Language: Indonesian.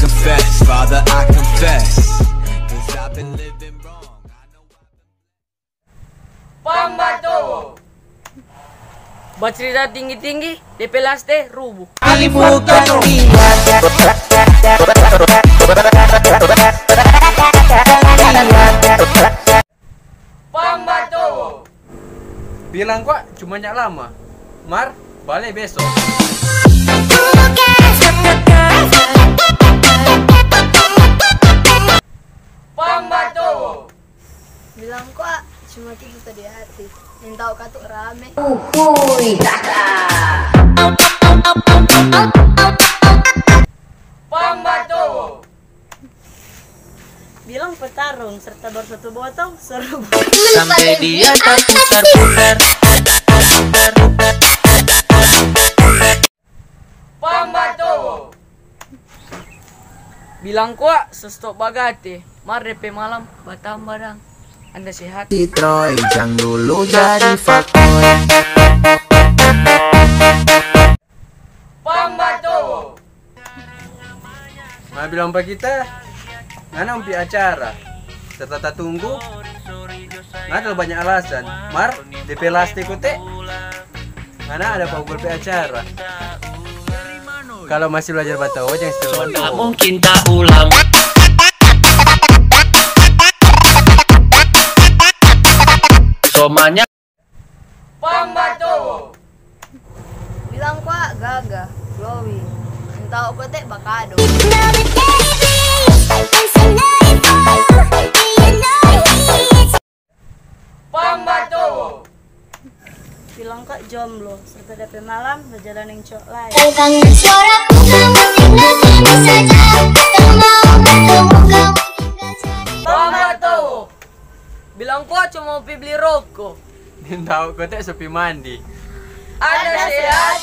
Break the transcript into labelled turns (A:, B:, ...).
A: confess, Father, I confess, 'cause I've been living wrong.
B: Pambato. Bercerita tinggi-tinggi, DP Laste rubuh. Pambato.
C: Bilang kok cuma nyak lama. Mar, balik besok.
B: Pambato.
D: Bilang kok cuma tidur tadi hati. Minta katuk rame.
B: Pambato.
D: Bilang petarung serta baru satu botol seru.
E: Sampai dia tak putar-putar.
B: Pambato. Bilang kuat sestok bagate. Mar DP malam batam barang. Anda sehat?
E: Troy, jangan dulu jadi fuckboy.
B: Pambato.
C: Nah, bilang pak kita, ngana umpi acara. Serta tak tunggu. Ngana banyak alasan. Mar, DP Laste kote. Ngana ada pagul pe acara. Kalau masih belajar Batawa jangan setel
E: Tak
C: Batawa.
E: mungkin tak ulang. Somanya
B: Pambato.
D: Bilang kok gagah, glowing. Minta kotek bakado.
B: Pambato.
D: Bilang kok jomblo serta DP malam berjalan yang cok lain.
F: Kangen suaraku kamu tinggal sini saja. Tak mau bertemu kamu tinggal cari.
B: Pambato. Bilang kuat cuma mau beli rokok.
C: Tahu kote sepi mandi.
B: Anda sehat?